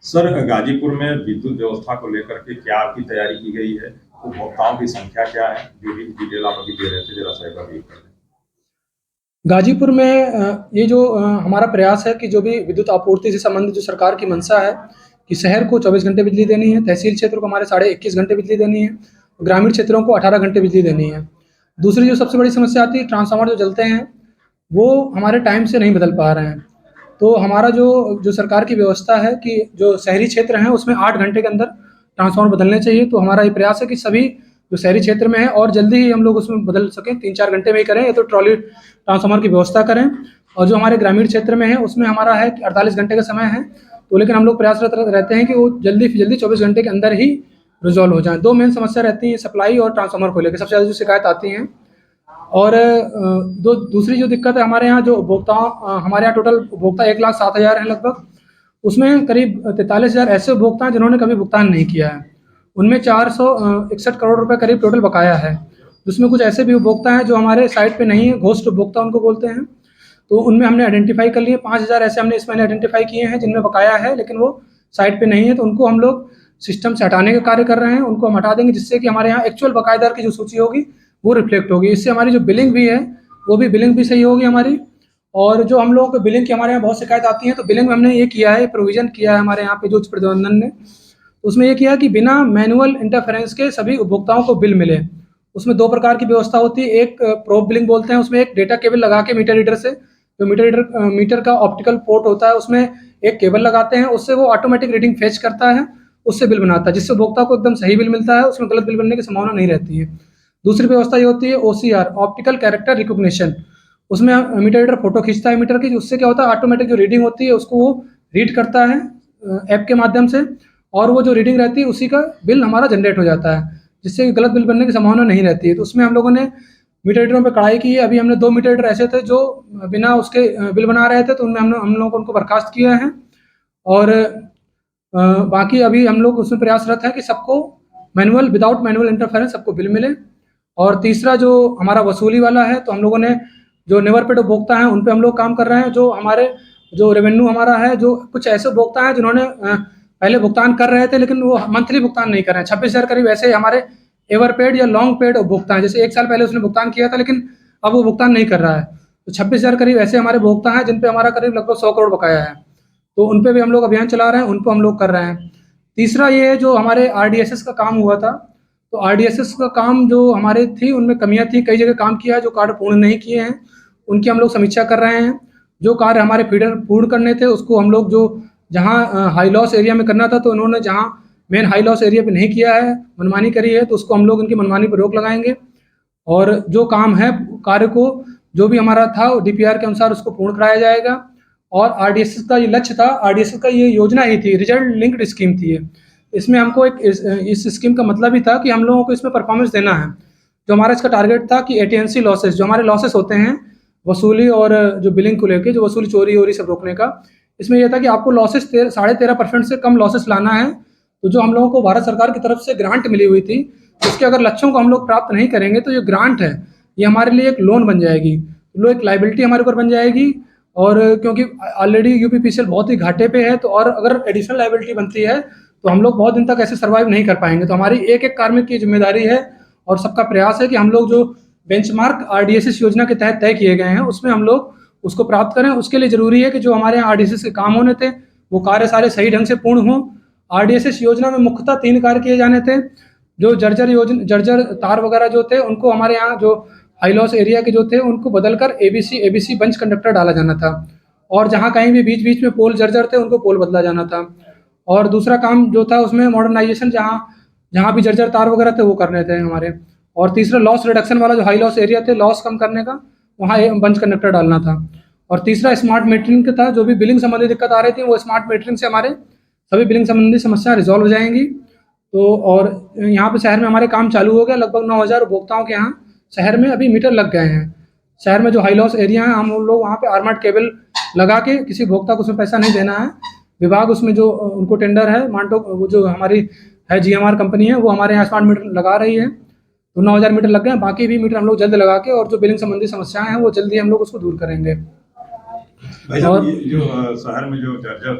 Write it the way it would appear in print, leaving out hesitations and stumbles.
Sir, Ghazipur में विद्युत व्यवस्था को लेकर के क्या आपकी तैयारी की गई है? उपभोक्ताओं की संख्या क्या है? जो भी डिटेल आप अभी दे रहे थे, ज़रा सा एक बार ब्रीफ कर दें। गाजीपुर में ये जो हमारा प्रयास है कि जो भी विद्युत आपूर्ति से संबंधित जो सरकार की मंशा है कि शहर को 24 घंटे बिजली देनी है, तहसील क्षेत्र को हमारे साढ़े 21 घंटे बिजली देनी है, ग्रामीण क्षेत्रों को 18 घंटे बिजली देनी है। दूसरी जो सबसे बड़ी समस्या आती है, ट्रांसफार्मर जो जलते हैं, वो हमारे टाइम से नहीं बदल पा रहे हैं। तो हमारा जो जो सरकार की व्यवस्था है कि जो शहरी क्षेत्र हैं, उसमें 8 घंटे के अंदर ट्रांसफार्मर बदलने चाहिए। तो हमारा ये प्रयास है कि सभी जो शहरी क्षेत्र में है और जल्दी ही हम लोग उसमें बदल सकें, 3-4 घंटे में ही करें या तो ट्रॉली ट्रांसफार्मर की व्यवस्था करें। और जो हमारे ग्रामीण क्षेत्र में है, उसमें हमारा है कि 48 घंटे का समय है, तो लेकिन हम लोग प्रयासरत रहते हैं कि वो जल्दी से जल्दी 24 घंटे के अंदर ही रिज़ॉल्व हो जाएँ। 2 मेन समस्या रहती है सप्लाई और ट्रांसफार्मर को लेके, सबसे ज़्यादा जो शिकायत आती हैं। और दो दूसरी जो दिक्कत है हमारे यहाँ जो हमारे यहाँ टोटल उपभोक्ता 1,07,000 हैं लगभग, उसमें करीब 43,000 ऐसे उपभोक्ता हैं जिन्होंने कभी भुगतान नहीं किया है। उनमें 461 करोड़ रुपए करीब टोटल बकाया है, जिसमें कुछ ऐसे भी उपभोक्ता हैं जो हमारे साइट पे नहीं है, घोस्ट उपभोक्ता उनको बोलते हैं। तो उनमें हमने आइडेंटिफ़ाई कर लिए, 5,000 ऐसे हमने इस महीने आइडेंटिफ़ाई किए हैं जिनमें बकाया है, लेकिन वो साइट पे नहीं है, तो उनको हम लोग सिस्टम से हटाने का कार्य कर रहे हैं। उनको हम हटा देंगे जिससे कि हमारे यहाँ एक्चुअल बकायेदार की जो सूची होगी वो रिफ्लेक्ट होगी। इससे हमारी जो बिलिंग भी है, वो भी बिलिंग भी सही होगी हमारी। और जो हम लोगों को बिलिंग की हमारे यहाँ बहुत शिकायत आती है, तो बिलिंग में हमने ये किया है, प्रोविज़न किया है हमारे यहाँ पे जो उच्च प्रबंधन ने, उसमें ये किया कि बिना मैनुअल इंटरफेरेंस के सभी उपभोक्ताओं को बिल मिले। उसमें 2 प्रकार की व्यवस्था होती है, एक प्रोब बिलिंग बोलते हैं, उसमें एक डेटा केबल लगा के मीटर रीडर से, जो मीटर का ऑप्टिकल पोर्ट होता है, उसमें एक केबल लगाते हैं, उससे वो ऑटोमेटिक रीडिंग फेच करता है, उससे बिल बनाता है, जिससे उपभोक्ता को एकदम सही बिल मिलता है, उसमें गलत बिल बनने की संभावना नहीं रहती है। दूसरी व्यवस्था ये होती है ओसीआर, ऑप्टिकल कैरेक्टर रिकॉग्निशन। उसमें मीटर रीडर फोटो खींचता है मीटर की, उससे क्या होता है ऑटोमेटिक जो रीडिंग होती है उसको वो रीड करता है ऐप के माध्यम से, और वो जो रीडिंग रहती है उसी का बिल हमारा जनरेट हो जाता है, जिससे गलत बिल बनने की संभावना नहीं रहती है। तो उसमें हम लोगों ने मीटर रीडरों पे कड़ाई की है। अभी हमने 2 मीटर रीडर ऐसे थे जो बिना उसके बिल बना रहे थे, तो उनमें हम लोगों को उनको बर्खास्त किया है। और बाकी अभी हम लोग उसमें प्रयासरत हैं कि सबको विदाउट मैनुअल इंटरफेरेंस सबको बिल मिले। और तीसरा जो हमारा वसूली वाला है, तो हम लोगों ने जो नेवर पेड उपभोक्ता हैं उन पे हम लोग काम कर रहे हैं। जो हमारे जो रेवेन्यू हमारा है, जो कुछ ऐसे उपभोक्ता हैं जिन्होंने पहले भुगतान कर रहे थे लेकिन वो मंथली भुगतान नहीं कर रहे हैं, 26,000 करीब ऐसे हमारे एवर पेड या लॉन्ग पेड उपभोक्ता हैं। जैसे 1 साल पहले उसने भुगतान किया था लेकिन अब वो भुगतान नहीं कर रहा है, तो 26,000 करीब ऐसे हमारे उपभोक्ता हैं जिन पे हमारा करीब लगभग 100 करोड़ बकाया है। तो उन पे भी हम लोग अभियान चला रहे हैं, उन पे हम लोग कर रहे हैं। तीसरा ये है जो हमारे आरडीएसएस का काम हुआ था, तो आरडीएसएस का काम जो हमारे थी उनमें कमियाँ थी, कई जगह काम किया है, जो कार्य पूर्ण नहीं किए हैं उनकी हम लोग समीक्षा कर रहे हैं। जो कार्य हमारे फीडर पूर्ण करने थे उसको हम लोग जो जहाँ हाई लॉस एरिया में करना था, तो उन्होंने जहाँ मेन हाई लॉस एरिया पे नहीं किया है, मनमानी करी है, तो उसको हम लोग उनकी मनमानी पर रोक लगाएंगे। और जो काम है कार्य को जो भी हमारा था डीपीआर के अनुसार उसको पूर्ण कराया जाएगा। और आरडीएसएस का ये लक्ष्य था, आरडीएसएस का ये योजना ही थी, रिजल्ट लिंक्ड स्कीम थी ये। इसमें हमको इस स्कीम का मतलब ही था कि हम लोगों को इसमें परफॉर्मेंस देना है। जो हमारा इसका टारगेट था कि एटीएनसी लॉसेस, जो हमारे लॉसेस होते हैं वसूली और जो बिलिंग को लेके, जो वसूली चोरी वोरी सब रोकने का, इसमें यह था कि आपको लॉसेस 13.5% से कम लॉसेस लाना है। तो जो हम लोगों को भारत सरकार की तरफ से ग्रांट मिली हुई थी, उसके अगर लक्ष्यों को हम लोग प्राप्त नहीं करेंगे तो ये ग्रांट है, ये हमारे लिए एक लोन बन जाएगी, लो एक लाइबिलिटी हमारे ऊपर बन जाएगी। और क्योंकि ऑलरेडी यूपीपीसीएल बहुत ही घाटे पे है, तो और अगर एडिशनल लाइबिलिटी बनती है तो हम लोग बहुत दिन तक ऐसे सर्वाइव नहीं कर पाएंगे। तो हमारी एक एक कार्मिक की जिम्मेदारी है और सबका प्रयास है कि हम लोग जो बेंचमार्क आरडीएसएस योजना के तहत तय किए गए हैं उसमें हम लोग उसको प्राप्त करें। उसके लिए ज़रूरी है कि जो हमारे यहाँ आरडीएसएस के काम होने थे वो कार्य सारे सही ढंग से पूर्ण हों। आरडीएसएस योजना में मुख्यतः 3 कार्य किए जाने थे। जो जर्जर तार वगैरह जो थे उनको हमारे यहाँ जो हाई लॉस एरिया के जो थे उनको बदलकर एबीसी बंच कंडक्टर डाला जाना था। और जहाँ कहीं भी बीच बीच में पोल जर्जर थे उनको पोल बदला जाना था। और दूसरा काम जो था उसमें मॉडर्नाइजेशन, जहाँ जहाँ भी जर्जर तार वगैरह थे वो करने थे हमारे। और तीसरा लॉस रिडक्शन वाला, जो हाई लॉस एरिया थे लॉस कम करने का, वहाँ बंच कंडक्टर डालना था। और तीसरा स्मार्ट मीटरिंग का था, जो भी बिलिंग संबंधी दिक्कत आ रही थी वो स्मार्ट मीटरिंग से हमारे सभी बिलिंग संबंधी समस्या रिजॉल्व हो जाएंगी। तो और यहाँ पे शहर में हमारे काम चालू हो गया, लगभग 9,000 उपभोक्ताओं के यहाँ शहर में अभी मीटर लग गए हैं। शहर में जो हाई लॉस एरिया है हम लोग वहाँ पे आरमार्ट केबल लगा के, किसी उपभोक्ता को उसमें पैसा नहीं देना है, विभाग उसमें जो उनको टेंडर है मांटो, वो जो हमारी है जीएमआर कंपनी है वो हमारे यहाँ स्मार्ट मीटर लगा रही है। तो 9,000 मीटर लग गए, बाकी भी मीटर हम लोग जल्द लगा के और जो बिलिंग संबंधी समस्याएं हैं वो जल्दी हम लोग उसको दूर करेंगे। भाई और साहब, ये जो शहर में जो जर्जर